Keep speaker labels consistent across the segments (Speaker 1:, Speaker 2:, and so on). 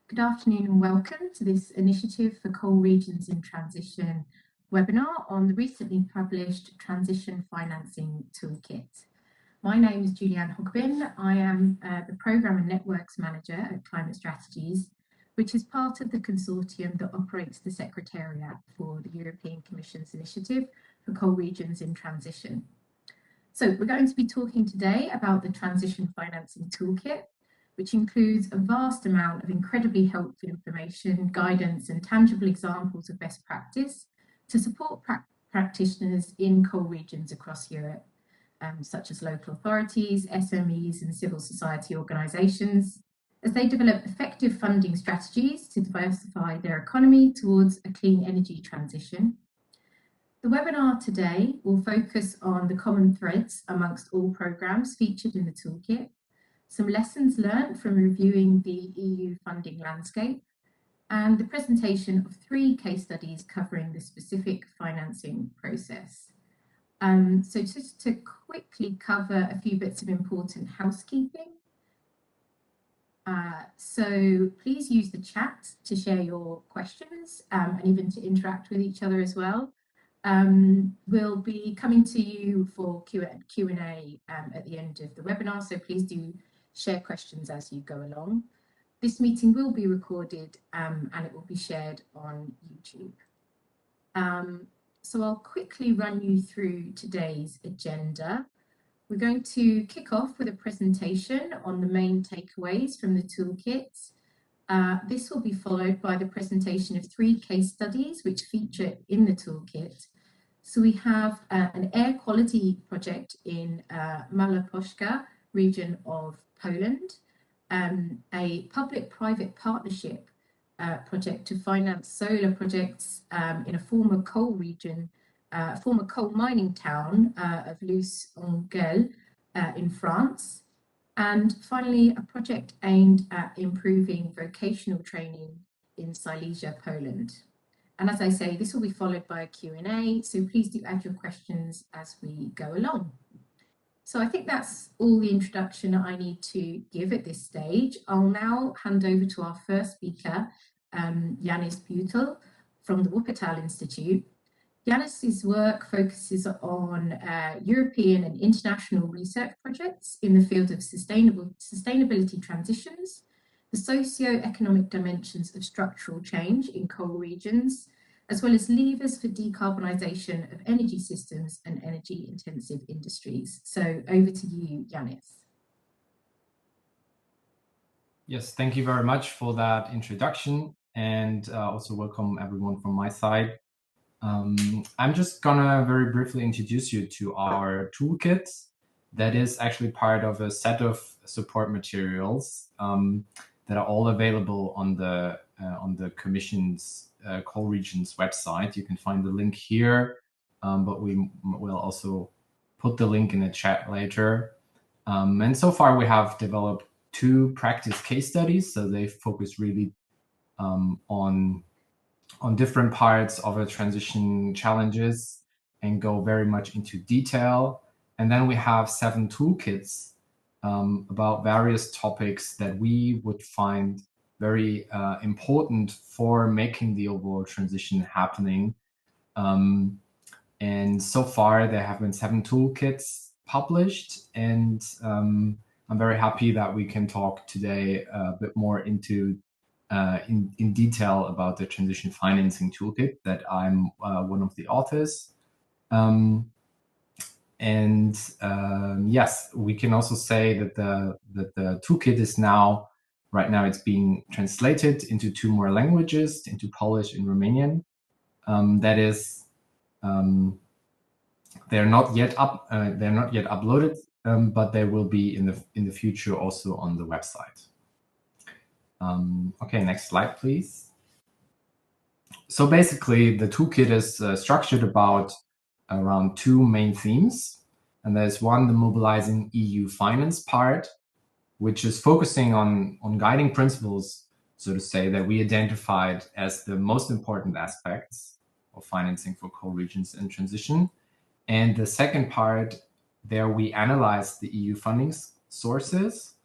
Speaker 1: Good afternoon and welcome to this Initiative for Coal Regions in Transition webinar on the recently published Transition Financing Toolkit. My name is Julianne Hogbin. I am the Programme and Networks Manager at Climate Strategies, which is part of the consortium that operates the Secretariat for the European Commission's Initiative for Coal Regions in Transition. So we're going to be talking today about the Transition Financing Toolkit, which includes a vast amount of incredibly helpful information, guidance, and tangible examples of best practice to support practitioners in coal regions across Europe, such as local authorities, SMEs, and civil society organisations, as they develop effective funding strategies to diversify their economy towards a clean energy transition. The webinar today will focus on the common threads amongst all programmes featured in the toolkit, some lessons learned from reviewing the EU funding landscape, and the presentation of 3 case studies covering the specific financing process. So just to quickly cover a few bits of important housekeeping. So please use the chat to share your questions and even to interact with each other as well. We'll be coming to you for Q&A at the end of the webinar, so please do share questions as you go along. This meeting will be recorded and it will be shared on YouTube. So I'll quickly run you through today's agenda. We're going to kick off with a presentation on the main takeaways from the toolkit. This will be followed by the presentation of 3 case studies which feature in the toolkit. So we have an air quality project in Małopolska region of Poland, a public-private partnership project to finance solar projects in a former coal region, former coal mining town of Luce-en-Gel in France, and finally a project aimed at improving vocational training in Silesia, Poland. And as I say, this will be followed by a Q&A, so please do add your questions as we go along. So I think that's all the introduction I need to give at this stage. I'll now hand over to our first speaker, Jānis Beutel from the Wuppertal Institute. Jānis's work focuses on European and international research projects in the field of sustainability transitions, the socio-economic dimensions of structural change in coal regions, as well as levers for decarbonisation of energy systems and energy-intensive industries. So over to you, Jānis.
Speaker 2: Yes, thank you very much for that introduction, and also welcome everyone from my side. I'm just gonna very briefly introduce you to our toolkit that is actually part of a set of support materials that are all available on the Commission's Coal Regions website. You can find the link here, but we will also put the link in the chat later. And so far we have developed 2 practice case studies, so they focus really on different parts of a transition challenges and go very much into detail. And then we have 7 toolkits about various topics that we would find very important for making the overall transition happening. And so far there have been 7 toolkits published, and I'm very happy that we can talk today a bit more into in detail about the transition financing toolkit that I'm one of the authors. Yes, we can also say that the toolkit is right now it's being translated into 2 more languages, into Polish and Romanian. That is, they're not yet uploaded, but they will be in the future also on the website. Okay, next slide, please. So basically, the toolkit is structured around 2 main themes, and there's one, the Mobilising EU finance part, which is focusing on guiding principles, so to say, that we identified as the most important aspects of financing for coal regions in transition. And the second part, there we analyze the EU funding sources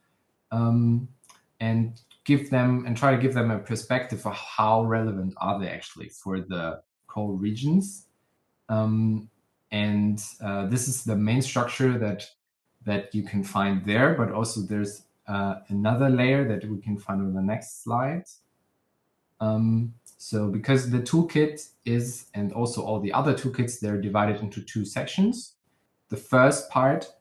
Speaker 2: and give them and try to give them a perspective of how relevant are they actually for the core regions. This is the main structure that you can find there, but also there's another layer that we can find on the next slide. So because the toolkit is, and also all the other toolkits, they're divided into two sections. The first part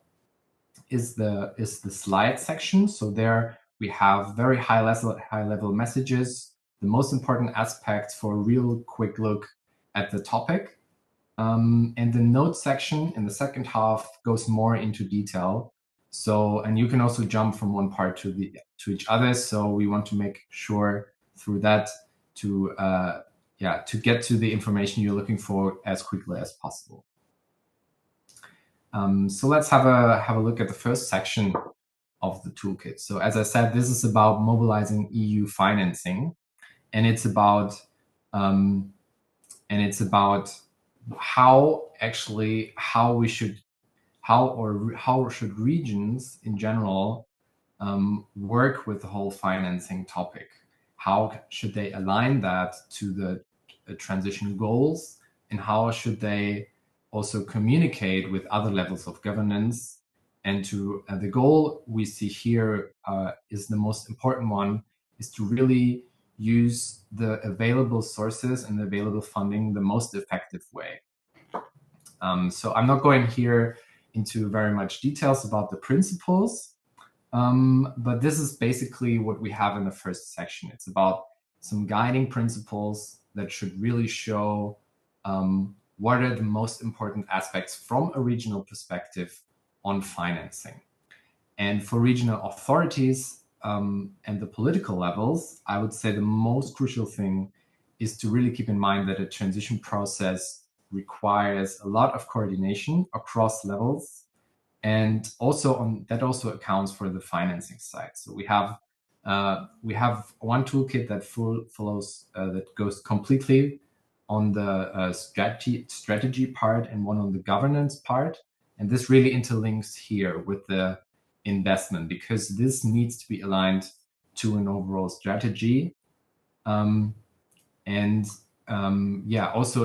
Speaker 2: is the slide section. So there we have very high level messages, the most important aspects for a real quick look at the topic. And the notes section in the second half goes more into detail. So, and you can also jump from one part to each other. So we want to make sure through that to get to the information you're looking for as quickly as possible. So let's have a look at the first section of the toolkit. So as I said, this is about mobilizing EU financing, and it's about how should regions in general work with the whole financing topic. How should they align that to the transition goals, and how should they also communicate with other levels of governance? And the goal we see here is the most important one, is to really use the available sources and the available funding the most effective way. So I'm not going here into very much details about the principles, but this is basically what we have in the first section. It's about some guiding principles that should really show what are the most important aspects from a regional perspective on financing. And for regional authorities and the political levels, I would say the most crucial thing is to really keep in mind that a transition process requires a lot of coordination across levels, and also that also accounts for the financing side. So we have one toolkit that follows that goes completely on the strategy part, and one on the governance part, and this really interlinks here with the investment, because this needs to be aligned to an overall strategy, also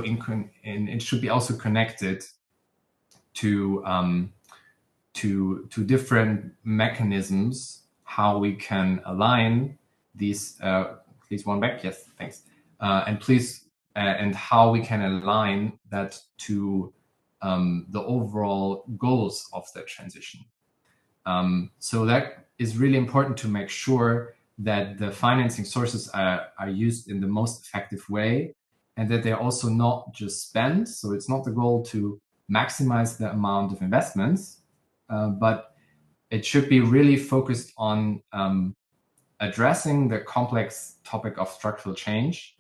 Speaker 2: and it should be also connected to different mechanisms, how we can align these. Please one back. Yes, thanks. And how we can align that to the overall goals of the transition. So that is really important to make sure that the financing sources are used in the most effective way, and that they're also not just spent. So it's not the goal to maximize the amount of investments, but it should be really focused on addressing the complex topic of structural change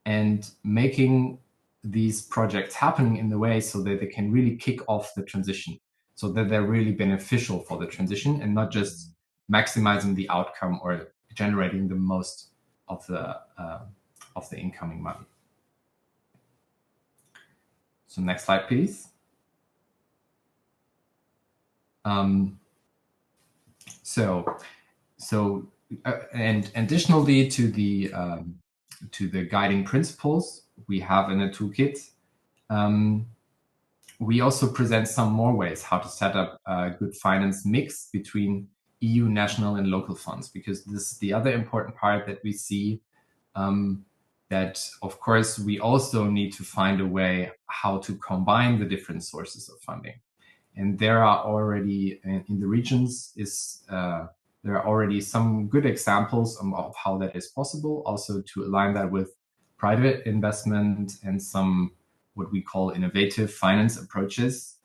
Speaker 2: and making these projects happen in the way so that they can really kick off the transition, so that they're really beneficial for the transition and not just maximizing the outcome or generating the most of the incoming money. So next slide, please. And additionally to the guiding principles we have in the toolkit, we also present some more ways how to set up a good finance mix between EU, national, and local funds, because this is the other important part that we see, that of course we also need to find a way how to combine the different sources of funding. And there are already in the regions there are already some good examples of how that is possible, also to align that with private investment and some what we call innovative finance approaches,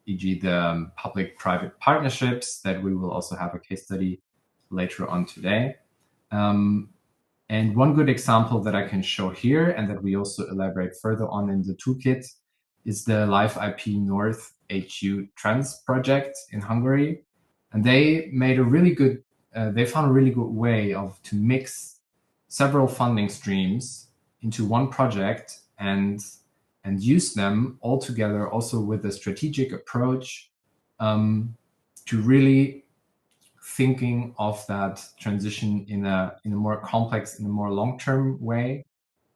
Speaker 2: e.g. the public-private partnerships that we will also have a case study later on today. And one good example that I can show here, and that we also elaborate further on in the toolkit, is the LifeIP North HU Trans project in Hungary. And they made a really good, they found a really good way to mix several funding streams into one project and use them all together, also with a strategic approach, to really thinking of that transition in a more complex, in a more long-term way.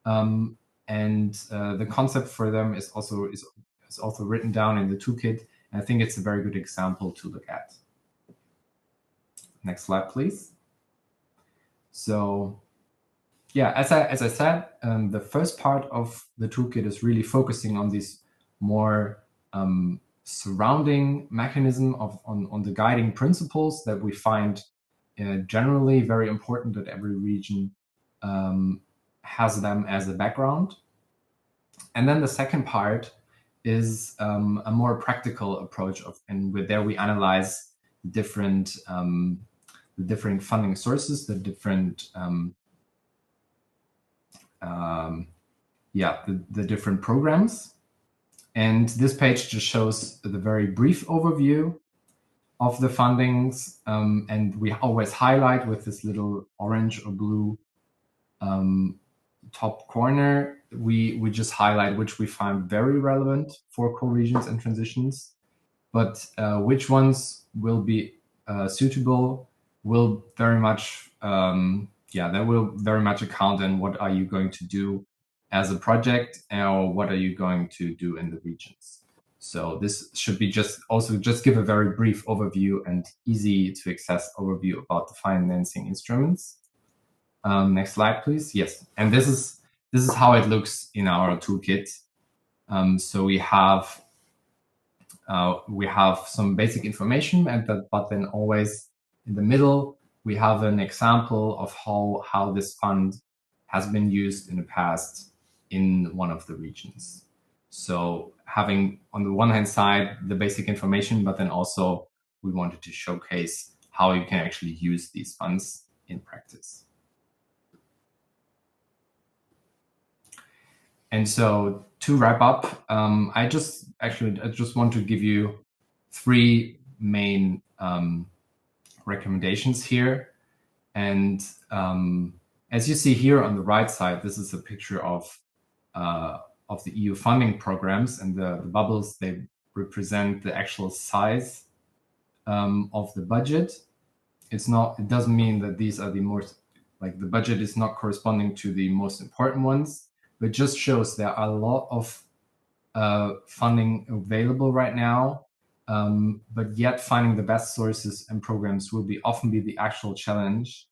Speaker 2: And the concept for them is also written down in the toolkit. And I think it's a very good example to look at. Next slide, please. So, yeah, as I said, the first part of the toolkit is really focusing on these more surrounding mechanism on the guiding principles that we find generally very important, that every region has them as a background. And then the second part is a more practical approach there we analyze different funding sources, the different the different programs. And this page just shows the very brief overview of the fundings, and we always highlight with this little orange or blue top corner. We just highlight which we find very relevant for co-regions and transitions, but which ones will be suitable will very much that will very much account in what are you going to do as a project, or what are you going to do in the regions. So this should be just give a very brief overview and easy to access overview about the financing instruments. Next slide, please. Yes, and this is how it looks in our toolkit. So we have some basic information, but then always in the middle we have an example of how this fund has been used in the past in one of the regions. So having on the one hand side the basic information, but then also we wanted to showcase how you can actually use these funds in practice. And so to wrap up, I just want to give you 3 main recommendations here. And as you see here on the right side, this is a picture of the EU funding programs, and the bubbles, they represent the actual size of the budget. It doesn't mean that these are the most, like, the budget is not corresponding to the most important ones, but just shows there are a lot of funding available right now, but yet finding the best sources and programs will often be the actual challenge.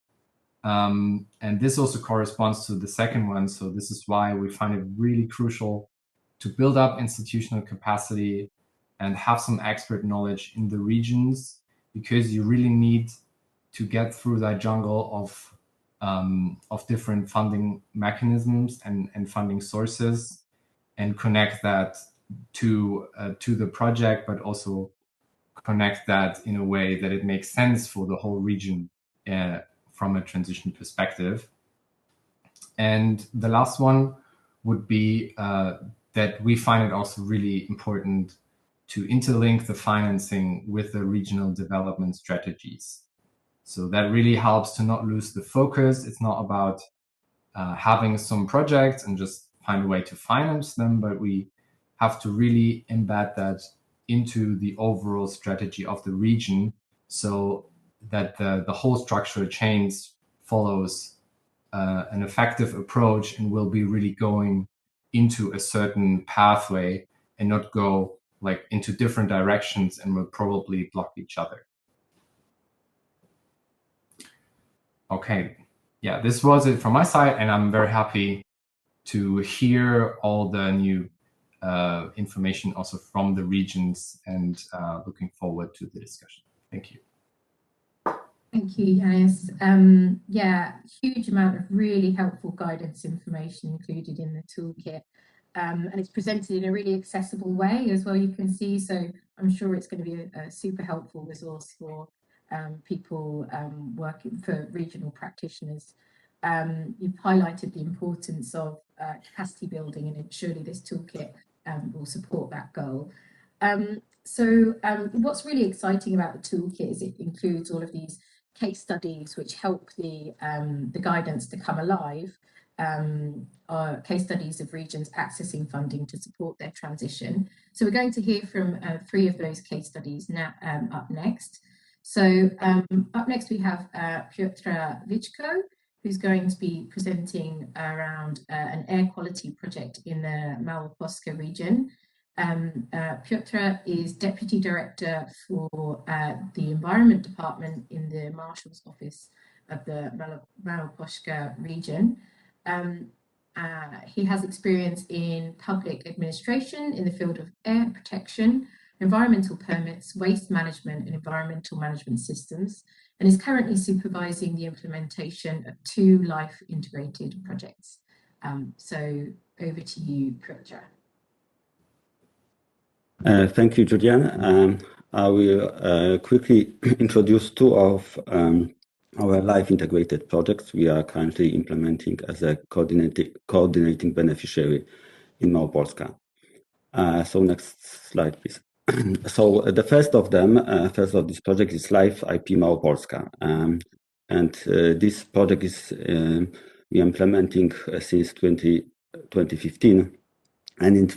Speaker 2: And this also corresponds to the second one. So this is why we find it really crucial to build up institutional capacity and have some expert knowledge in the regions, because you really need to get through that jungle of different funding mechanisms and funding sources, and connect that to the project, but also connect that in a way that it makes sense for the whole region from a transition perspective. And the last one would be that we find it also really important to interlink the financing with the regional development strategies. So that really helps to not lose the focus. It's not about having some projects and just find a way to finance them, but we have to really embed that into the overall strategy of the region, so that the whole structural change follows an effective approach and will be really going into a certain pathway and not go like into different directions and will probably block each other. Okay, yeah, this was it from my side, and I'm very happy to hear all the new information also from the regions, and looking forward to the discussion. Thank you.
Speaker 1: Thank you, Dariusz. Yeah, huge amount of really helpful guidance information included in the toolkit. And it's presented in a really accessible way as well, you can see. So I'm sure it's going to be a super helpful resource for people working for regional practitioners. You've highlighted the importance of capacity building, and surely this toolkit will support that goal. So what's really exciting about the toolkit is it includes all of these case studies which help the guidance to come alive. Case studies of regions accessing funding to support their transition. So we're going to hear from 3 of those case studies now up next. So up next we have Piotr Vichko, who's going to be presenting around an air quality project in the Małopolska region. Piotr is Deputy Director for the Environment Department in the Marshal's Office of the Małopolska region. He has experience in public administration in the field of air protection, environmental permits, waste management and environmental management systems, and is currently supervising the implementation of 2 LIFE integrated projects. So over to you, Piotr.
Speaker 3: Thank you, Julian. I will quickly introduce 2 of our LIFE integrated projects we are currently implementing as a coordinating beneficiary in Małopolska. So next slide, please. So the first of this project is LifeIP Moldova, and this project is we are implementing since 2015, and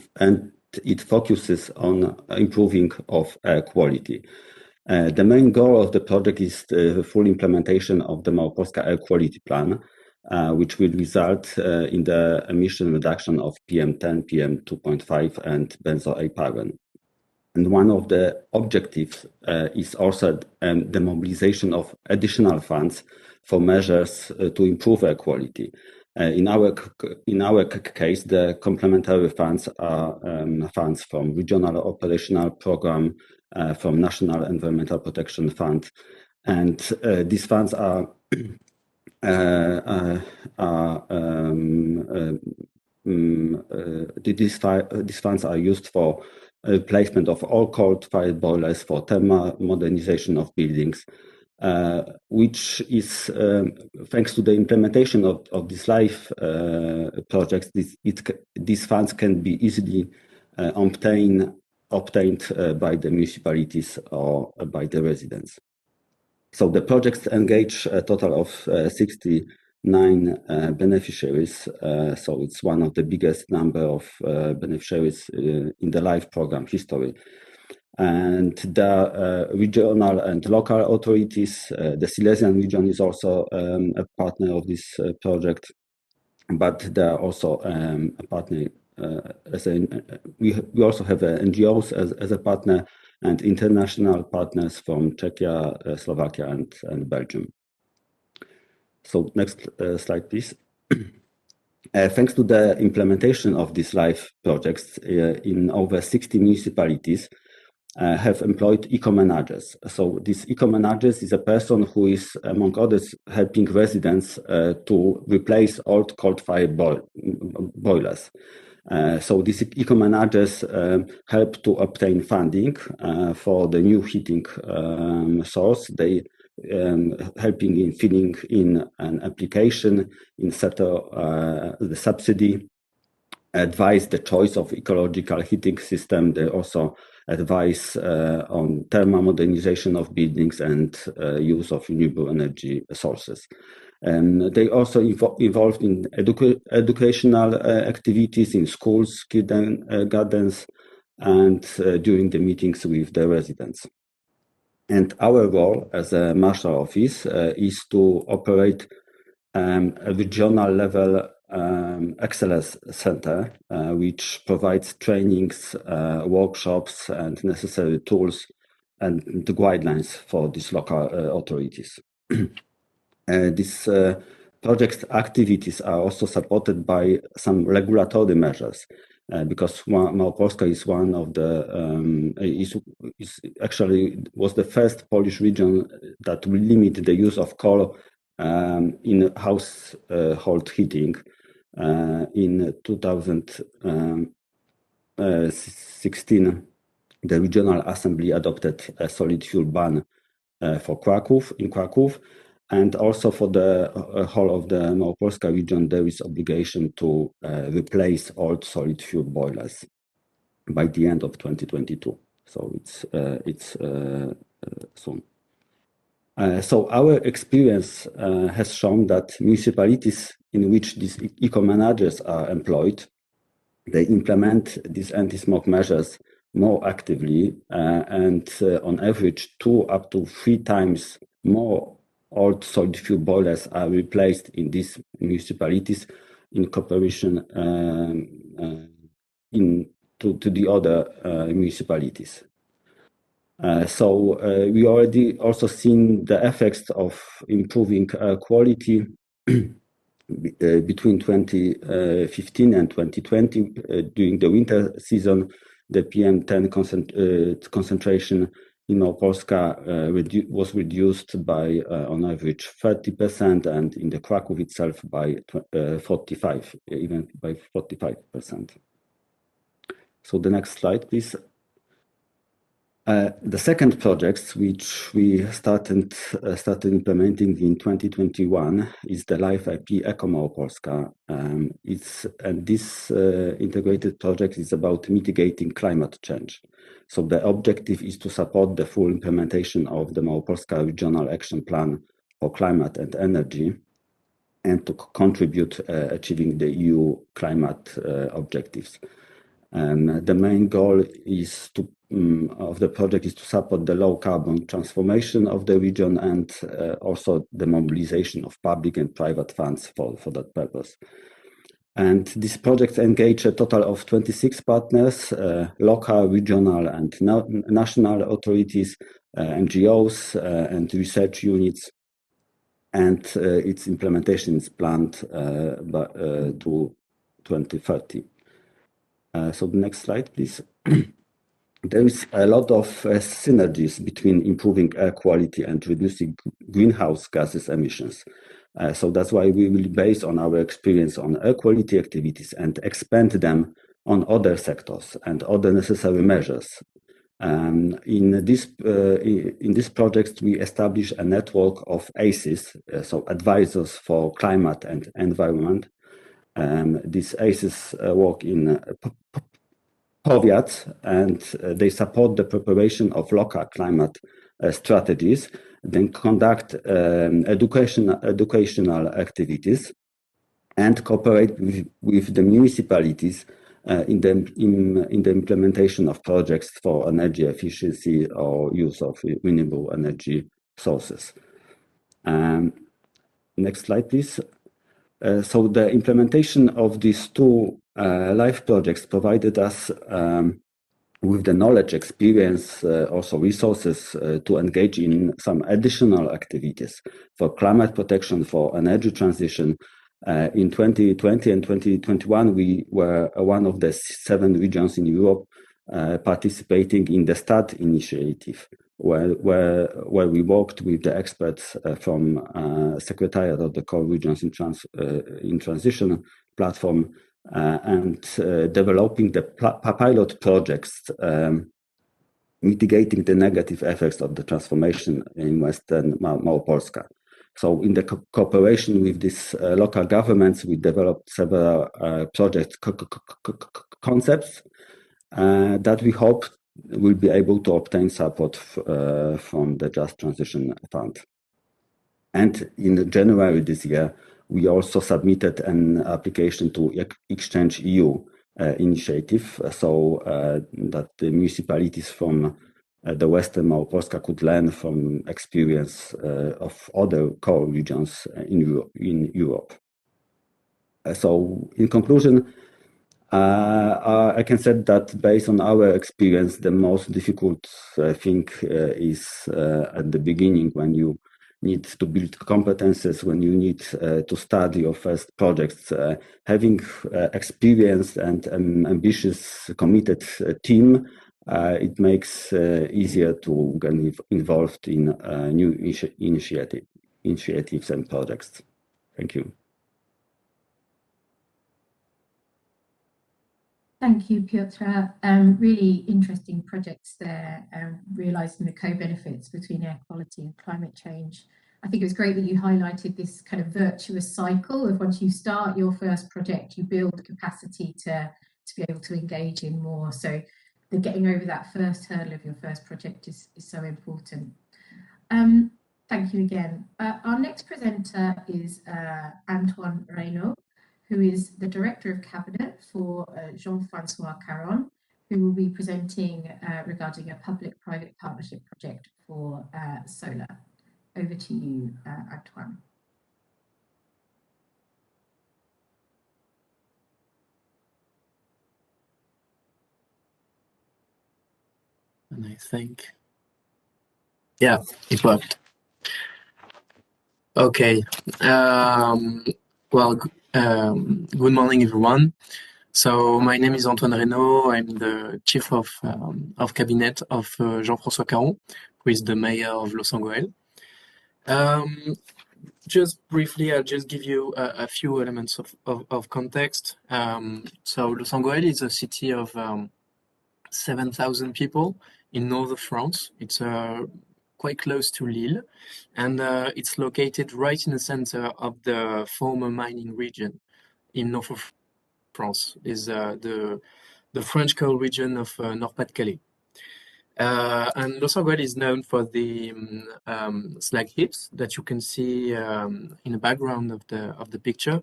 Speaker 3: it focuses on improving of air quality. The main goal of the project is the full implementation of the Małopolska Air Quality Plan, which will result in the emission reduction of PM10, PM2.5, and benzoyl. And one of the objectives is also the mobilization of additional funds for measures to improve air quality. In our case, the complementary funds are funds from Regional Operational Program, from National Environmental Protection Fund, and these funds are these funds are used for replacement of all coal-fired boilers, for thermal modernization of buildings, which is thanks to the implementation of this LIFE projects. These funds can be easily obtained by the municipalities or by the residents. So the projects engage a total of 69 beneficiaries. So it's one of the biggest number of beneficiaries in the LIFE program history. And the regional and local authorities, the Silesian region is also a partner of this project, but there are also a partner. We also have NGOs as a partner, and international partners from Czechia, Slovakia, and Belgium. So next slide, please. Thanks to the implementation of these LIFE projects in over 60 municipalities, have employed eco-managers. So this eco-managers is a person who is, among others, helping residents to replace old coal-fired boilers. So these eco-managers help to obtain funding for the new heating source. They helping in filling in an application, in settle the subsidy, advise the choice of ecological heating system. They also advise on thermal modernization of buildings and use of renewable energy sources. They also involved in educational activities in schools, gardens, and during the meetings with the residents. And our role as a Marshal Office is to operate a regional level excellence center, which provides trainings, workshops, and necessary tools and the guidelines for these local authorities. These project activities are also supported by some regulatory measures, because Małopolska is one of the actually was the first Polish region that will limit the use of coal in household heating. In 2016, the Regional Assembly adopted a solid fuel ban for Kraków, and also for the whole of the Małopolska region, there is obligation to replace old solid fuel boilers by the end of 2022. So it's soon. So our experience has shown that municipalities in which these eco-managers are employed, they implement these anti-smoke measures more actively, and on average 2 up to 3 times more old solid fuel boilers are replaced in these municipalities in comparison to the other municipalities. So we already also seen the effects of improving quality between 2015 and 2020. During the winter season, the PM10 concentration in Małopolska was reduced by on average 30%, and in the Kraków itself by 45%. So the next slide, please. The second project, which we started implementing in 2021, is the LifeIP Eco Małopolska. This integrated project is about mitigating climate change. So the objective is to support the full implementation of the Małopolska Regional Action Plan for Climate and Energy, and to contribute achieving the EU climate objectives. The main goal is of the project is to support the low carbon transformation of the region, and also the mobilization of public and private funds for that purpose. And this project engaged a total of 26 partners, local, regional, and national authorities, NGOs, and research units, and its implementation is planned to 2030. So the next slide, please. There is a lot of synergies between improving air quality and reducing greenhouse gases emissions. So that's why we will base on our experience on air quality activities and expand them on other sectors and other necessary measures. In this project, we establish a network of ACEs, so advisors for climate and environment. These ACEs work in powiats, and they support the preparation of local climate strategies, then conduct educational activities, and cooperate with the municipalities in the implementation of projects for energy efficiency or use of renewable energy sources. Next slide, please. So the implementation of these two LIFE projects provided us with the knowledge, experience, also resources to engage in some additional activities for climate protection, for energy transition. In 2020 and 2021, we were one of the 7 regions in Europe participating in the START initiative, where we worked with the experts from Secretariat of the Core Regions in Transition platform, and developing the pilot projects mitigating the negative effects of the transformation in Western Małopolska. So in the cooperation with these local governments, we developed several project concepts that we hope will be able to obtain support from the Just Transition Fund. And in January this year, we also submitted an application to Exchange EU initiative, so that the municipalities from the Western Małopolska could learn from experience of other core regions in Europe. So in conclusion, I can say that based on our experience, the most difficult thing is at the beginning, when you need to build competences, when you need to start your first projects. Having experienced and ambitious, committed team, it makes easier to get involved in new initiatives and projects. Thank you.
Speaker 1: Thank you, Piotr. Really interesting projects there, realising the co-benefits between air quality and climate change. I think it was great that you highlighted this kind of virtuous cycle of once you start your first project, you build capacity to be able to engage in more. So the getting over that first hurdle of your first project is so important. Thank you again. Our next presenter is Antoine Reynaud, who is the Director of Cabinet for Jean-François Caron, who will be presenting regarding a public-private partnership project for solar. Over to you, Antoine.
Speaker 4: And I think, yeah, it worked. Okay. Well, good morning, everyone. So my name is Antoine Reynaud. I'm the chief of cabinet of Jean-François Caron, who is the mayor of Los-Angeles. Just briefly, I'll just give you a few elements of context. So Los-Angeles is a city of 7,000 people in northern France. It's quite close to Lille, and it's located right in the center of the former mining region in north of France. Is the French coal region of Nord-Pas-de-Calais. And Los-Angeles is known for the slag heaps that you can see in the background of the picture,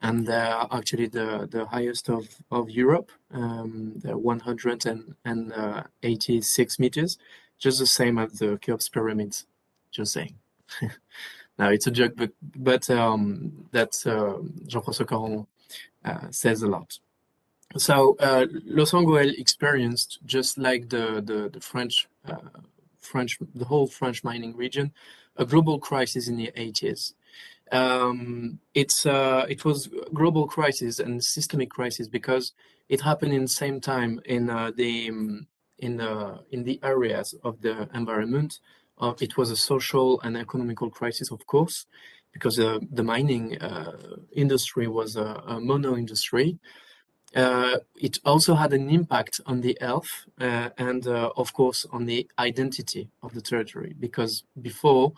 Speaker 4: and they are actually the highest of Europe. They're 186 meters, just the same as the Cheops pyramids. Just saying. Now it's a joke, but that's Jean-François Caron says a lot. So Los-Angeles experienced, just like the whole French mining region, a global crisis in the 80s. It was global crisis and systemic crisis because it happened in the same time in the areas of the environment. It was a social and economical crisis, of course, because the mining industry was a mono industry. It also had an impact on the health and, of course, on the identity of the territory, because before,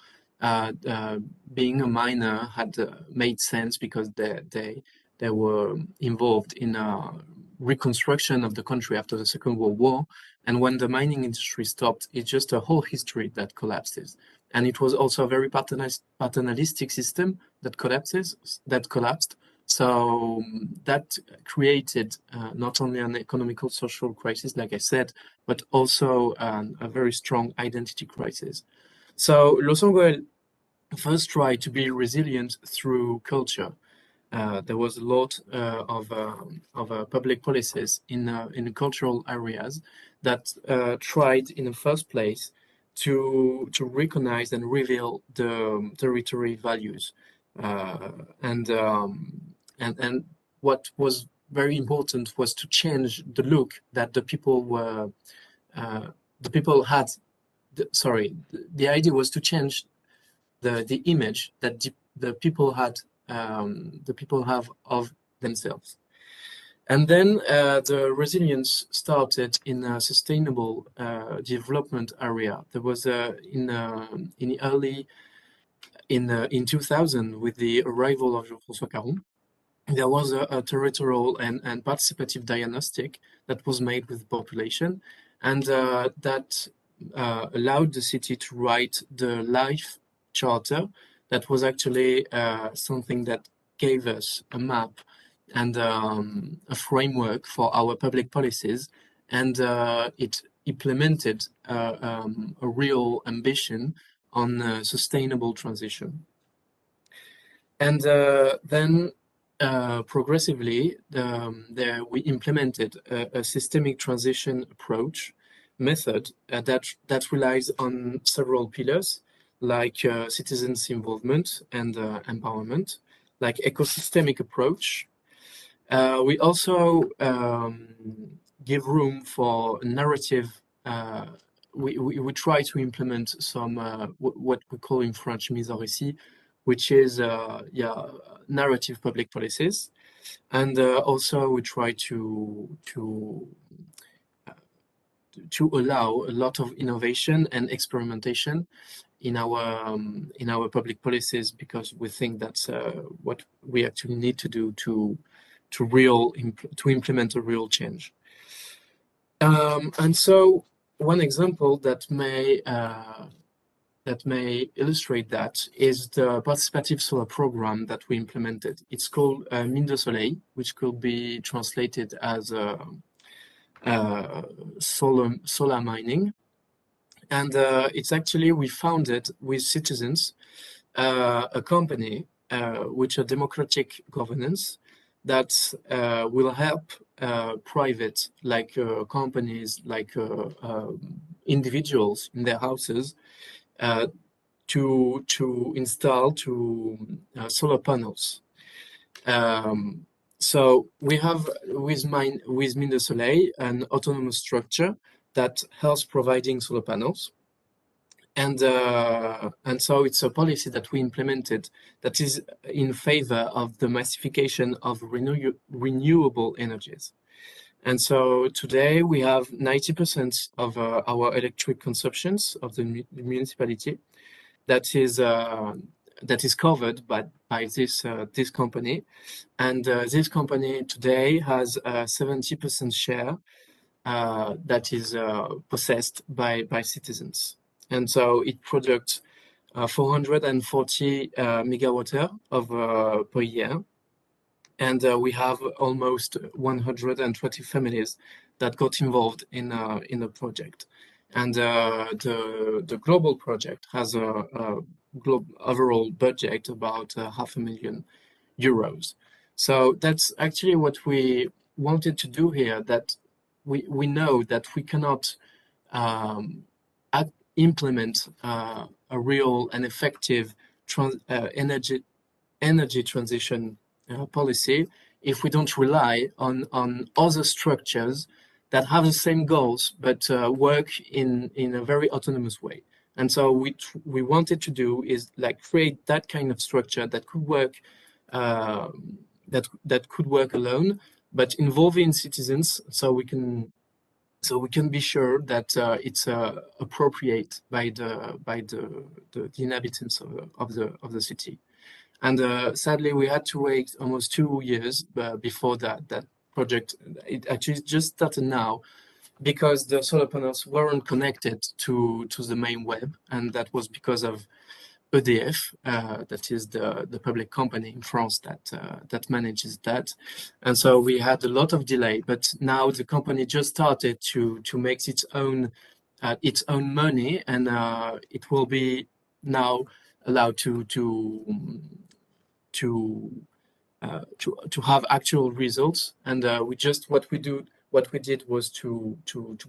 Speaker 4: being a miner had made sense because they were involved in reconstruction of the country after the Second World War. And when the mining industry stopped, it's just a whole history that collapses. And it was also a very paternalistic system that collapsed. So that created not only an economical, social crisis, like I said, but also a very strong identity crisis. So Los-Angeles first tried to be resilient through culture. There was a lot of public policies in cultural areas that tried, in the first place, to recognize and reveal the territory values. And what was very important was to change the look that the people had. The idea was to change the image that the people had, the people have of themselves. And then the resilience started in a sustainable development area. There was in 2000, with the arrival of Jean-François Caron, there was a territorial and participative diagnostic that was made with the population, and that allowed the city to write the Life Charter. That was actually something that gave us a map and a framework for our public policies, and it implemented a real ambition on sustainable transition. And then progressively, we implemented a systemic transition approach method that relies on several pillars, like citizens' involvement and empowerment, like ecosystemic approach. We also give room for narrative. We try to implement some what we call in French mise en récit, which is narrative public policies, and also we try to allow a lot of innovation and experimentation in our public policies, because we think that's what we actually need to do to implement a real change. And so one example that may illustrate that is the participative solar program that we implemented. It's called Mine de Soleil, which could be translated as solar mining. And it's actually, we founded with citizens a company which a democratic governance that will help private, like companies, like individuals in their houses to install solar panels. So we have with Mines de Soleil an autonomous structure that helps providing solar panels. And so it's a policy that we implemented that is in favor of the massification of renewable energies. And so today we have 90% of our electric consumptions of the municipality that is covered by this company. And this company today has a 70% share that is possessed by citizens. And so it produced 440 megawatt-hour per year. And we have almost 120 families that got involved in the project. And the global project has a overall budget about €500,000. So that's actually what we wanted to do here, that we know that we cannot implement a real and effective energy transition policy if we don't rely on other structures that have the same goals but work in a very autonomous way. And so we wanted to do is like create that kind of structure that could work that could work alone, but involving citizens, so we can be sure that it's appropriate by the inhabitants of the city. And sadly, we had to wait almost 2 years before that project. It actually just started now, because the solar panels weren't connected to the main web, and that was because of EDF, that is the public company in France that manages that. And so we had a lot of delay, but now the company just started to make its own money, and it will be now allowed to have actual results. And what we did was to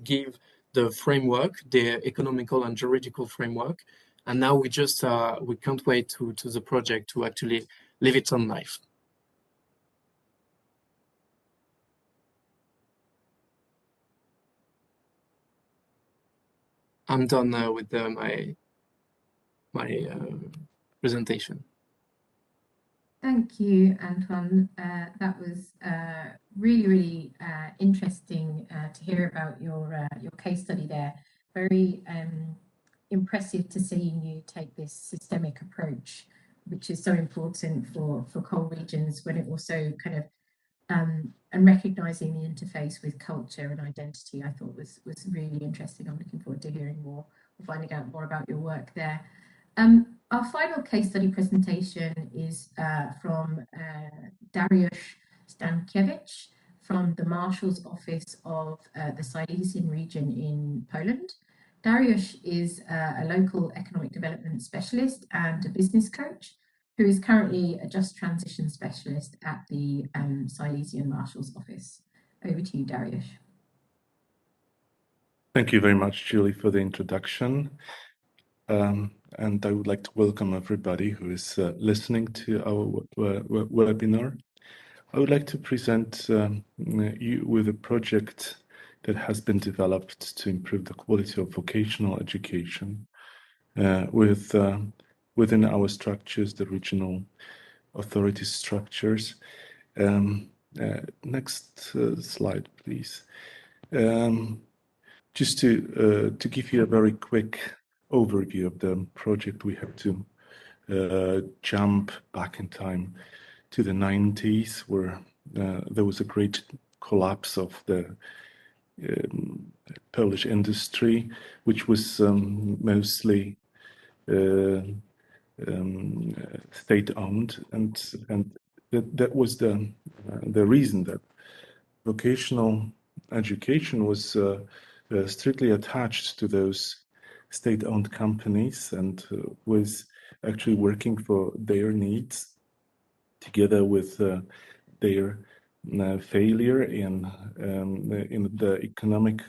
Speaker 4: give the framework, the economical and juridical framework, and now we can't wait to the project to actually live its own life. I'm done with my presentation.
Speaker 1: Thank you, Antoine. That was really interesting to hear about your case study there. Very impressive to see you take this systemic approach, which is so important for coal regions, when it also kind of and recognizing the interface with culture and identity, I thought was really interesting. I'm looking forward to hearing more, or finding out more about your work there. Our final case study presentation is from Dariusz Stankyevich from the Marshal's Office of the Silesian region in Poland. Dariusz is a local economic development specialist and a business coach who is currently a just transition specialist at the Silesian Marshal's Office. Over to you, Dariusz.
Speaker 5: Thank you very much, Julie, for the introduction. And I would like to welcome everybody who is listening to our webinar. I would like to present you with a project that has been developed to improve the quality of vocational education within our structures, the regional authority structures. Next slide, please. Just to give you a very quick overview of the project, we have to jump back in time to the 90s, where there was a great collapse of the Polish industry, which was mostly state-owned, and that was the reason that vocational education was strictly attached to those state-owned companies and was actually working for their needs together with their failure in the economic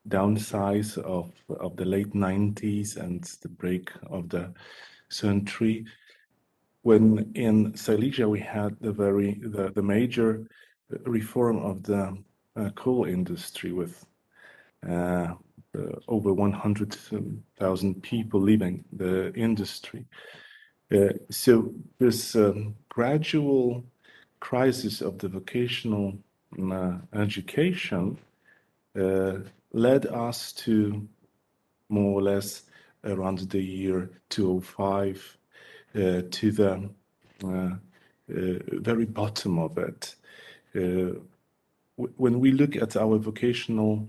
Speaker 5: downsize of the late 90s and the break of the century, when in Silesia we had the major reform of the coal industry with over 100,000 people leaving the industry. So this gradual crisis of the vocational education led us to more or less around the year 2005 to the very bottom of it. When we look at our vocational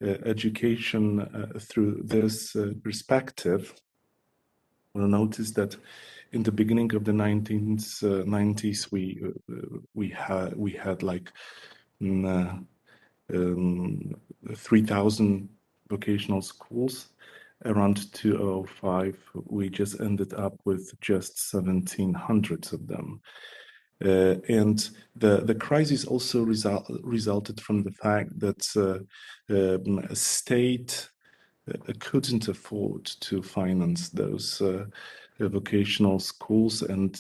Speaker 5: education through this perspective, we'll notice that in the beginning of the 1990s, we had like 3,000 vocational schools. Around 2005, we just ended up with just 1,700 of them. And the crisis also resulted from the fact that a state couldn't afford to finance those vocational schools, and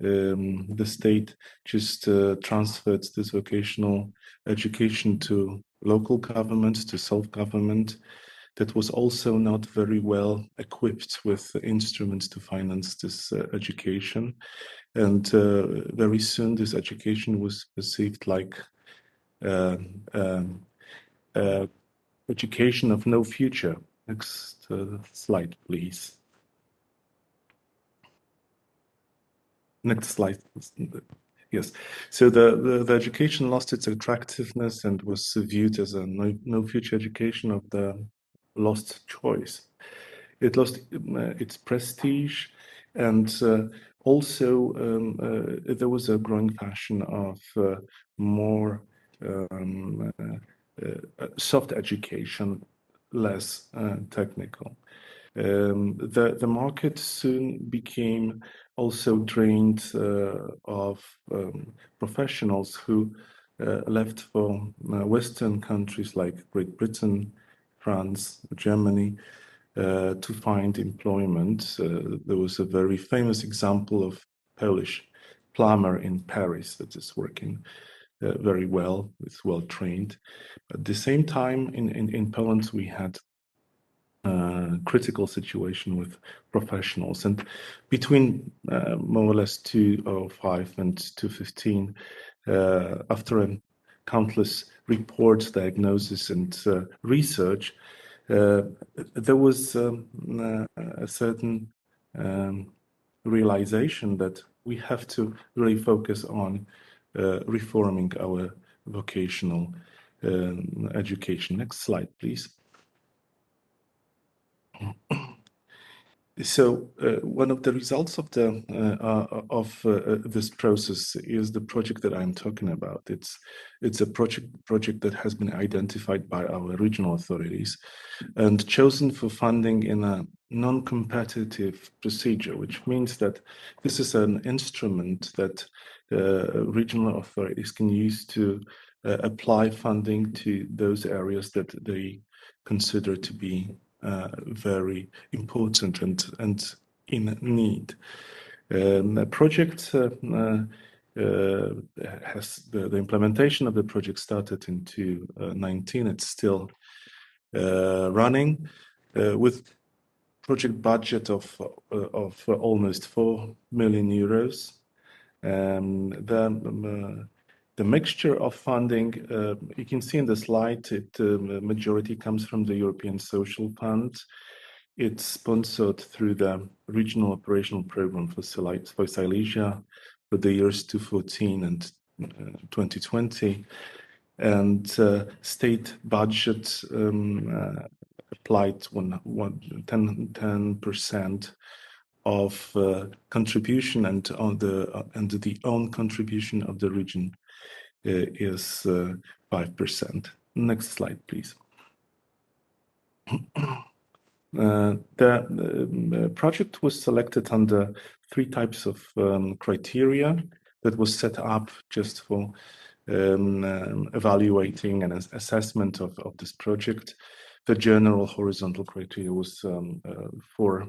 Speaker 5: the state just transferred this vocational education to local government, to self-government, that was also not very well equipped with instruments to finance this education. And very soon this education was perceived like education of no future. Next slide, please. Next slide. Yes. So the education lost its attractiveness and was viewed as a no future education of the lost choice. It lost its prestige, and also there was a growing fashion of more soft education, less technical. The market soon became also drained of professionals who left for Western countries like Great Britain, France, Germany, to find employment. There was a very famous example of Polish plumber in Paris that is working very well, it's well trained. At the same time, in Poland, we had critical situation with professionals, and between more or less 2005 and 2015, after countless reports, diagnosis, and research, there was a certain realization that we have to really focus on reforming our vocational education. Next slide, please. So one of the results of this process is the project that I'm talking about. It's a project that has been identified by our regional authorities and chosen for funding in a non-competitive procedure, which means that this is an instrument that regional authorities can use to apply funding to those areas that they consider to be very important and in need. The project has the implementation of the project started in 2019. It's still running with project budget of almost 4 million euros. The mixture of funding, you can see in the slide, the majority comes from the European Social Fund. It's sponsored through the Regional Operational Program for Silesia for the years 2014 and 2020. And state budget applied 10% of contribution and the own contribution of the region is 5%. Next slide, please. The project was selected under 3 types of criteria that was set up just for evaluating and assessment of this project. The general horizontal criteria was for,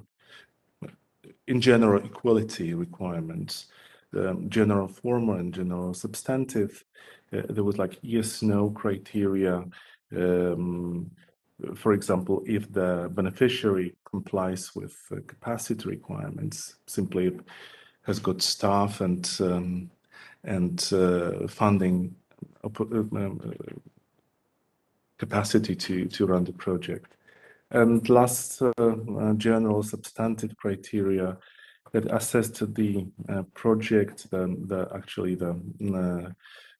Speaker 5: in general, equality requirements, general formal and general substantive. There was like yes/no criteria. For example, if the beneficiary complies with capacity requirements, simply has got staff and funding capacity to run the project. And last, general substantive criteria that assessed the project,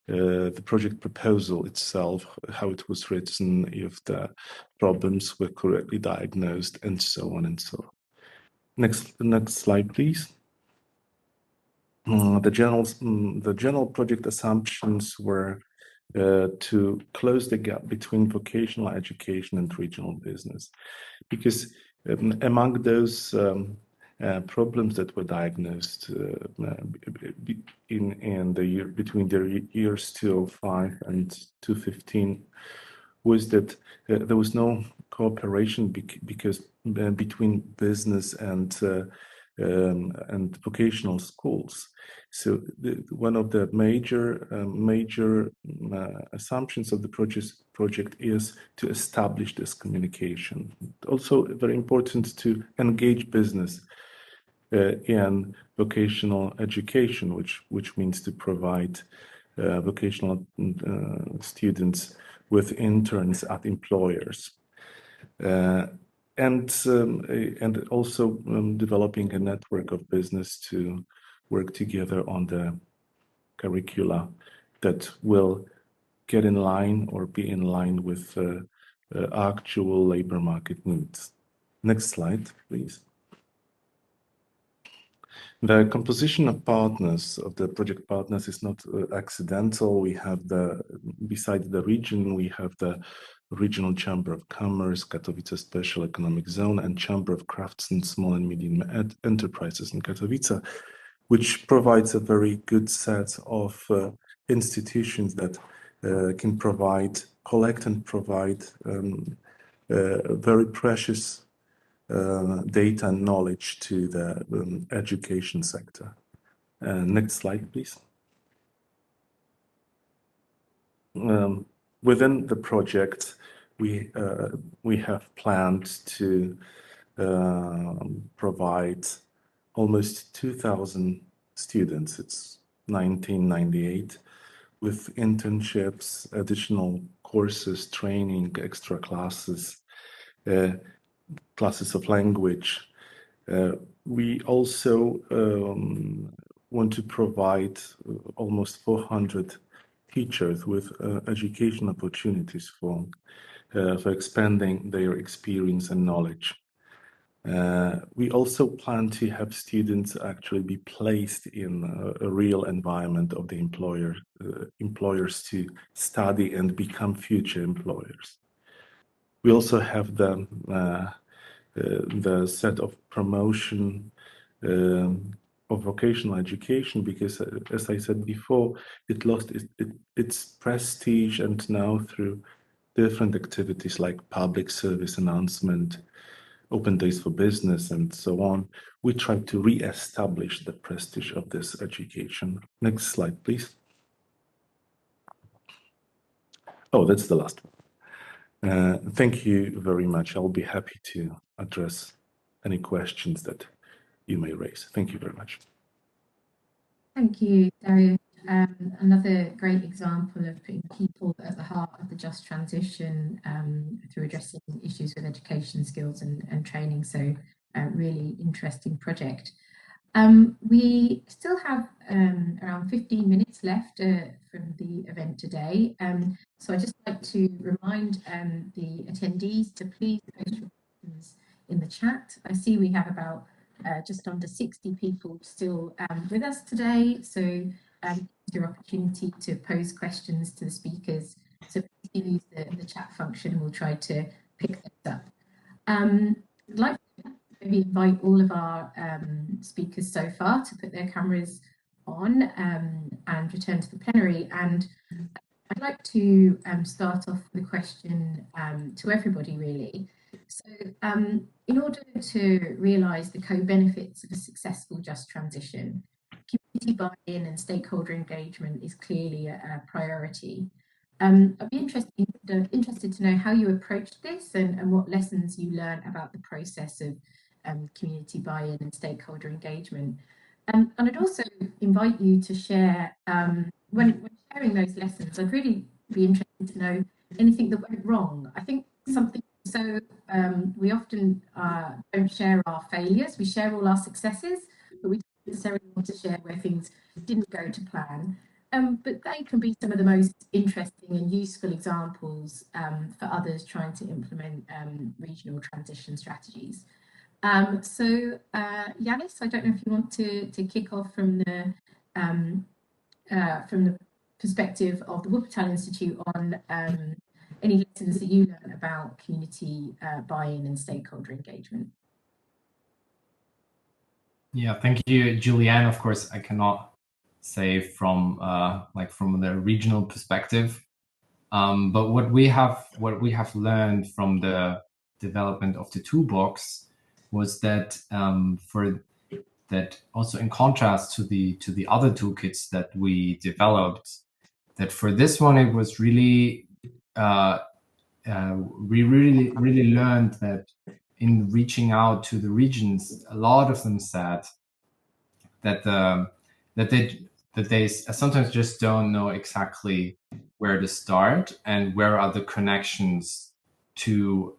Speaker 5: the project proposal itself, how it was written, if the problems were correctly diagnosed, and so on and so on. Next slide, please. The general project assumptions were to close the gap between vocational education and regional business, because among those problems that were diagnosed in the year between the years 2005 and 2015 was that there was no cooperation because between business and vocational schools. So one of the major assumptions of the project is to establish this communication. Also very important to engage business in vocational education, which means to provide vocational students with interns at employers. And also developing a network of business to work together on the curricula that will get in line or be in line with actual labor market needs. Next slide, please. The composition of partners, of the project partners, is not accidental. We have beside the region, we have the Regional Chamber of Commerce, Katowice Special Economic Zone, and Chamber of Crafts and Small and Medium Enterprises in Katowice, which provides a very good set of institutions that can collect and provide very precious data and knowledge to the education sector. Next slide, please. Within the project, we have planned to provide almost 2,000 students. It's 1998, with internships, additional courses, training, extra classes, classes of language. We also want to provide almost 400 teachers with education opportunities for expanding their experience and knowledge. We also plan to have students actually be placed in a real environment of the employers to study and become future employers. We also have the set of promotion of vocational education, because as I said before, it lost its prestige, and now through different activities like public service announcement, open days for business, and so on, we try to re-establish the prestige of this education. Next slide, please. Oh, that's the last one. Thank you very much. I'll be happy to address any questions that you may raise. Thank you very much.
Speaker 1: Thank you, Dariusz. Another great example of putting people at the heart of the just transition through addressing issues with education skills and training. So really interesting project. We still have around 15 minutes left from the event today. So I'd just like to remind the attendees to please post your questions in the chat. I see we have about just under 60 people still with us today. So your opportunity to pose questions to the speakers. So please use the chat function and we'll try to pick those up. I'd like to maybe invite all of our speakers so far to put their cameras on and return to the plenary. And I'd like to start off with a question to everybody, really. So in order to realise the co-benefits of a successful just transition, community buy-in and stakeholder engagement is clearly a priority. I'd be interested to know how you approached this and what lessons you learned about the process of community buy-in and stakeholder engagement. And I'd also invite you to share, when sharing those lessons, I'd really be interested to know anything that went wrong. I think something, so we often don't share our failures, we share all our successes, but we don't necessarily want to share where things didn't go to plan. But they can be some of the most interesting and useful examples for others trying to implement regional transition strategies. So Yanis, I don't know if you want to kick off from the perspective of the Wuppertal Institute on any lessons that you learned about community buy-in and stakeholder engagement.
Speaker 2: Yeah, thank you, Julianne. Of course, I cannot say from from the regional perspective, but what we have learned from the development of the toolbox was that that also in contrast to the other toolkits that we developed, that for this one it was really we really learned that in reaching out to the regions, a lot of them said that they sometimes just don't know exactly where to start and where are the connections to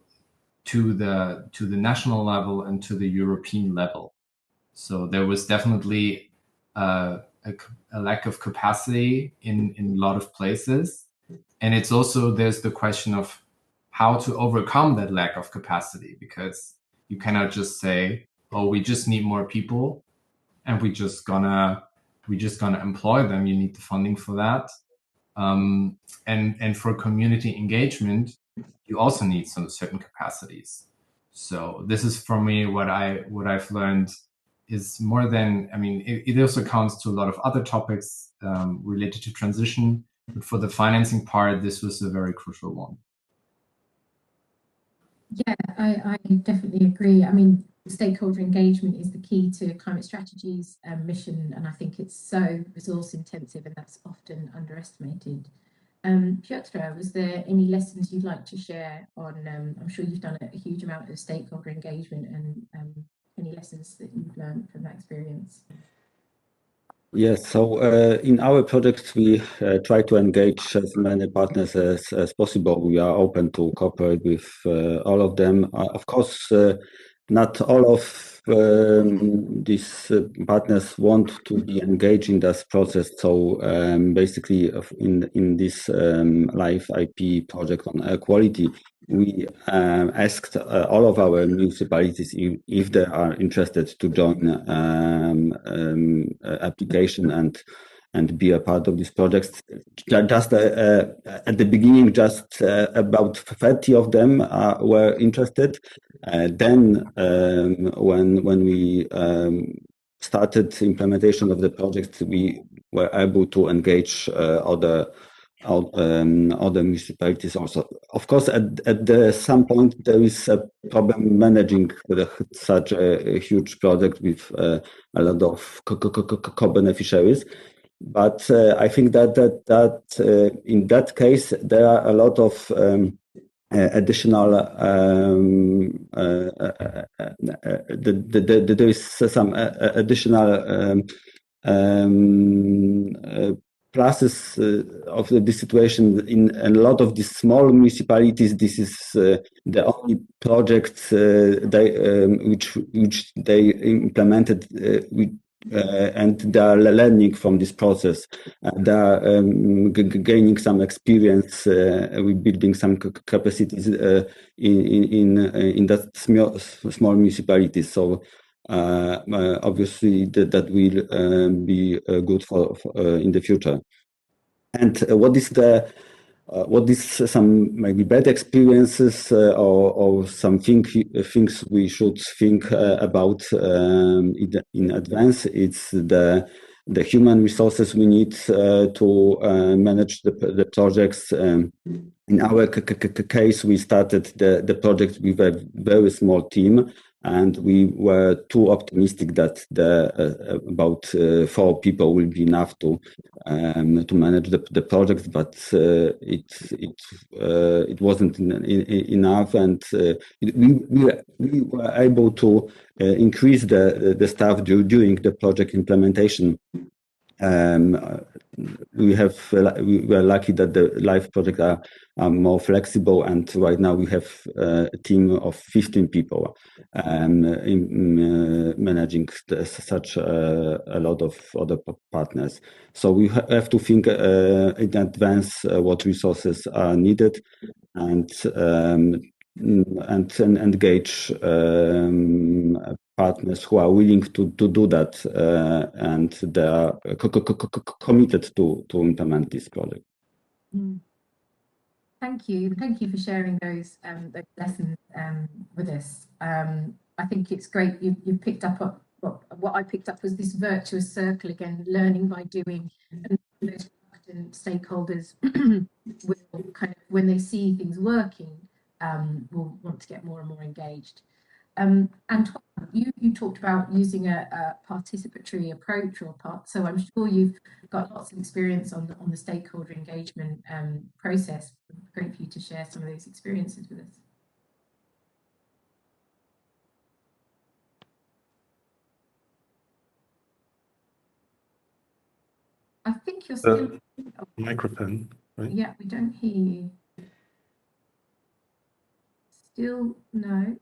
Speaker 2: the national level and to the European level. So there was definitely a lack of capacity in a lot of places, and it's also there's the question of how to overcome that lack of capacity, because you cannot just say, oh, we just need more people and we just gonna employ them. You need the funding for that. And for community engagement, you also need some certain capacities. So this is for me what I've learned is more than, I mean, it also counts to a lot of other topics related to transition, but for the financing part, this was a very crucial one.
Speaker 1: Yeah, I definitely agree. I mean, stakeholder engagement is the key to climate strategy's mission, and I think it's so resource intensive, and that's often underestimated. Piotr, was there any lessons you'd like to share on, I'm sure you've done a huge amount of stakeholder engagement, and any lessons that you've learned from that experience?
Speaker 3: Yes, so in our project, we try to engage as many partners as possible. We are open to cooperate with all of them. Of course, not all of these partners want to be engaged in this process. So basically, in this LifeIP project on air quality, we asked all of our municipalities if they are interested to join application and be a part of this project. Just at the beginning, just about 30 of them were interested. Then when we started implementation of the project, we were able to engage other municipalities also. Of course, at some point there is a problem managing such a huge project with a lot of co-beneficiaries. But I think that in that case there are a lot of additional there is some additional pluses of this situation. In a lot of these small municipalities, this is the only project which they implemented, and they are learning from this process. They are gaining some experience with building some capacities in that small municipalities. So obviously that will be good for in the future. And what is some maybe bad experiences or some things we should think about in advance? It's the human resources we need to manage the projects. In our case, we started the project with a very small team, and we were too optimistic that about 4 people will be enough to manage the project, but it wasn't enough, and we were able to increase the staff during the project implementation. We were lucky that the live projects are more flexible, and right now we have a team of 15 people in managing such a lot of other partners. So we have to think in advance what resources are needed, and engage partners who are willing to do that, and they are committed to implement this project.
Speaker 1: Thank you for sharing those lessons with us. I think it's great you picked up what I picked up was this virtuous circle again, learning by doing, and those reluctant stakeholders will kind of, when they see things working, will want to get more and more engaged. Antoine, you talked about using a participatory approach so I'm sure you've got lots of experience on the stakeholder engagement process. Great for you to share some of those experiences with us. I think you're still
Speaker 5: microphone, right?
Speaker 1: Yeah, we don't hear you. Still no.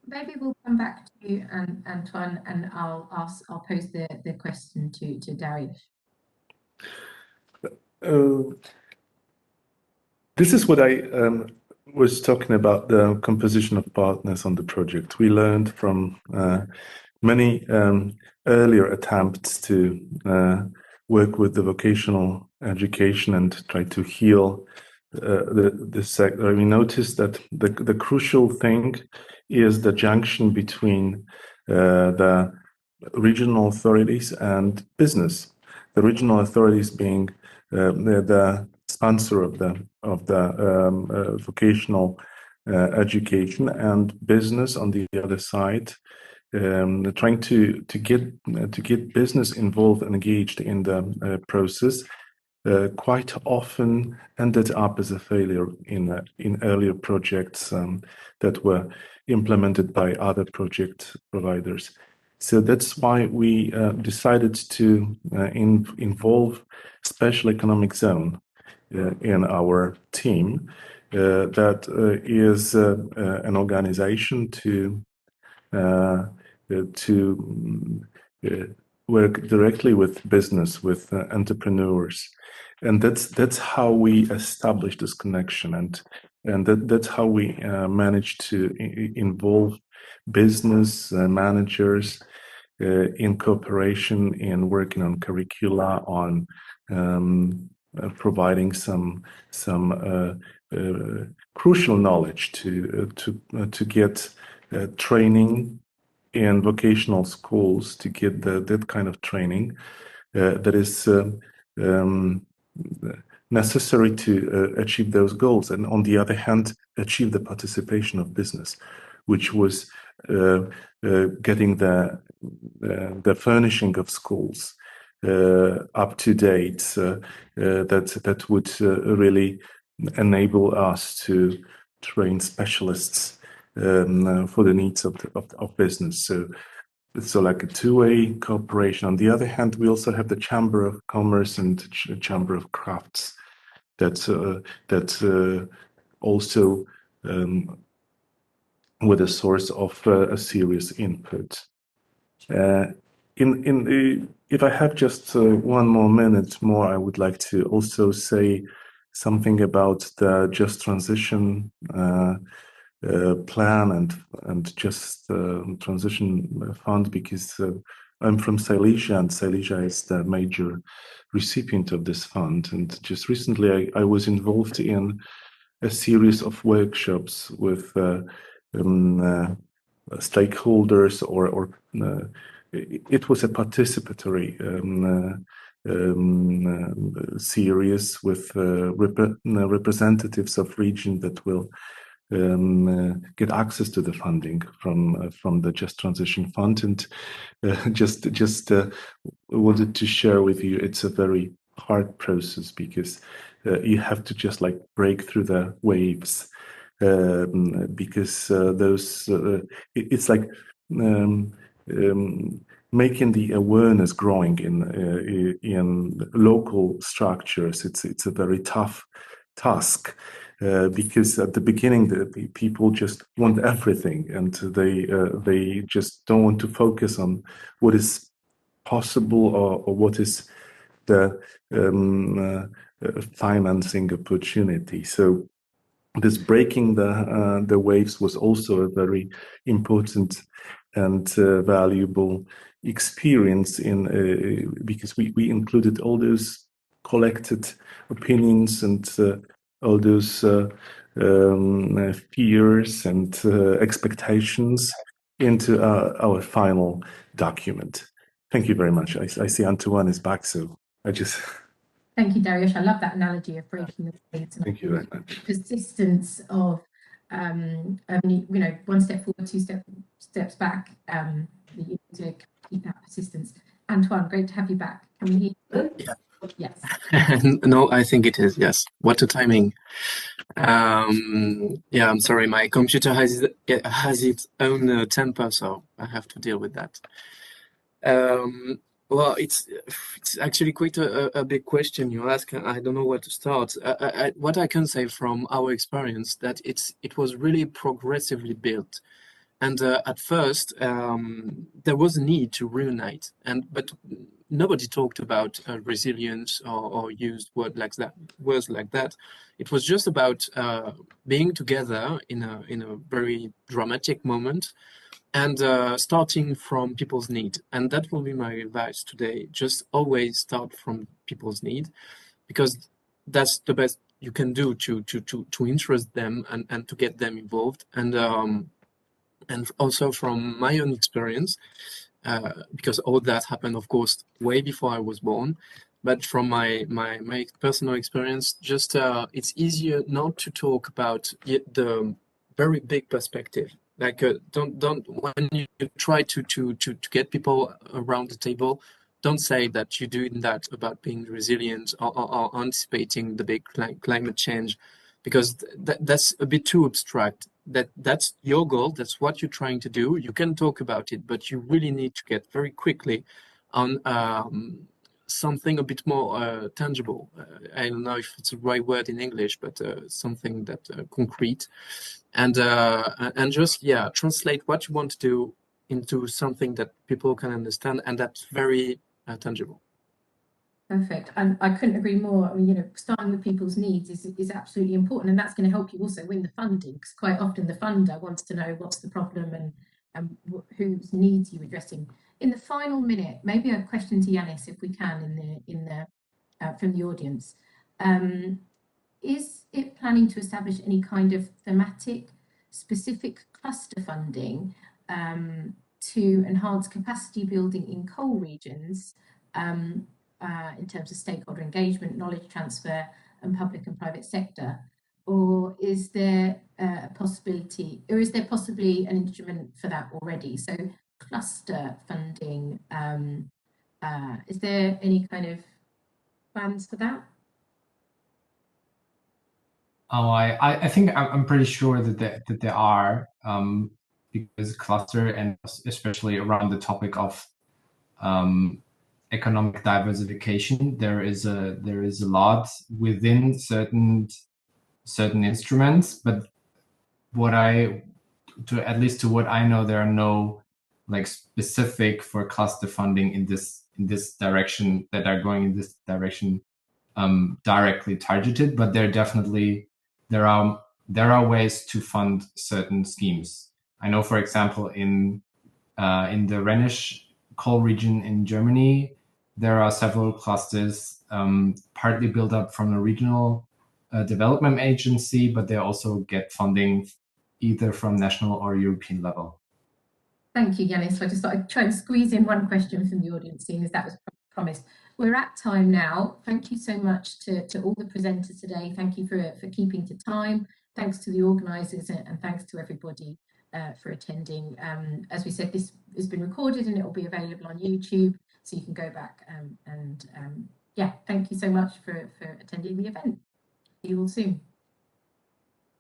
Speaker 1: Maybe we'll come back to you, Antoine, and I'll pose the question to Dariusz.
Speaker 5: This is what I was talking about, the composition of partners on the project. We learned from many earlier attempts to work with the vocational education and try to heal the sector. We noticed that the crucial thing is the junction between the regional authorities and business. The regional authorities being the sponsor of the vocational education, and business on the other side, trying to get business involved and engaged in the process. Quite often ended up as a failure in earlier projects that were implemented by other project providers. So that's why we decided to involve special economic zone in our team. That is an organization to work directly with business, with entrepreneurs, and that's how we establish this connection, and that's how we manage to involve business managers in cooperation, in working on curricula, on providing some crucial knowledge to get training in vocational schools, to get that kind of training that is necessary to achieve those goals, and on the other hand, achieve the participation of business, which was getting the furnishing of schools up to date, that would really enable us to train specialists for the needs of business. So it's like a two-way cooperation. On the other hand, we also have the Chamber of Commerce and Chamber of Crafts that also with a source of a serious input. If I have just one more minute more, I would like to also say something about the Just Transition plan and Just Transition Fund, because I'm from Silesia, and Silesia is the major recipient of this fund. And just recently, I was involved in a series of workshops with stakeholders, or it was a participatory series with representatives of region that will get access to the funding from the Just Transition Fund. And just wanted to share with you, it's a very hard process, because you have to just like break through the waves, because it's like making the awareness growing in local structures. It's a very tough task, because at the beginning the people just want everything, and they just don't want to focus on what is possible, or what is the financing opportunity. So this breaking the waves was also a very important and valuable experience, because we included all those collected opinions and all those fears and expectations into our final document. Thank you very much. I see Antoine is back, so I just...
Speaker 1: Thank you, Dariusz. I love that analogy of breaking the waves.
Speaker 5: Thank you very much.
Speaker 1: Persistence of, one step forward, two steps back. You need to keep that persistence. Antoine, great to have you back. Can we hear you?
Speaker 4: Yeah.
Speaker 1: Yes.
Speaker 4: No, I think it is. Yes. What a timing. Yeah, I'm sorry. My computer has its own temper, so I have to deal with that. Well, it's actually quite a big question you ask. I don't know where to start. What I can say from our experience, that it was really progressively built, and at first there was a need to reunite, but nobody talked about resilience or used words like that. It was just about being together in a very dramatic moment, and starting from people's need. And that will be my advice today. Just always start from people's need, because that's the best you can do to interest them and to get them involved. And also from my own experience, because all that happened, of course, way before I was born. But from my personal experience, just it's easier not to talk about the very big perspective. Like don't when you try to get people around the table, don't say that you're doing that about being resilient or anticipating the big climate change, because that's a bit too abstract. That's your goal, that's what you're trying to do. You can talk about it, but you really need to get very quickly on something a bit more tangible. I don't know if it's the right word in English, but something that concrete, and just translate what you want to do into something that people can understand, and that's very tangible.
Speaker 1: Perfect. And I couldn't agree more. I mean, starting with people's needs is absolutely important, and that's going to help you also win the funding, because quite often the funder wants to know what's the problem and whose needs you're addressing. In the final minute, maybe a question to Yanis, if we can, from the audience. Is it planning to establish any kind of thematic, specific cluster funding to enhance capacity building in coal regions? In terms of stakeholder engagement, knowledge transfer, and public and private sector, or is there a possibility, or is there possibly an instrument for that already? So cluster funding, is there any kind of plans for that?
Speaker 2: Oh, I think I'm pretty sure that there are, because cluster, and especially around the topic of economic diversification, there is a lot within certain instruments, but at least to what I know, there are no like specific for cluster funding in this direction, that are going in this direction, directly targeted, but there are ways to fund certain schemes. I know, for example, in the Rhenish coal region in Germany, there are several clusters partly built up from a regional development agency, but they also get funding either from national or European level.
Speaker 1: Thank you, Yanis. So I just thought I'd try and squeeze in one question from the audience, seeing as that was promised. We're at time now. Thank you so much to all the presenters today. Thank you for keeping to time. Thanks to the organisers, and thanks to everybody for attending. As we said, this has been recorded and it will be available on YouTube, so you can go back yeah, thank you so much for attending the event. See you all soon.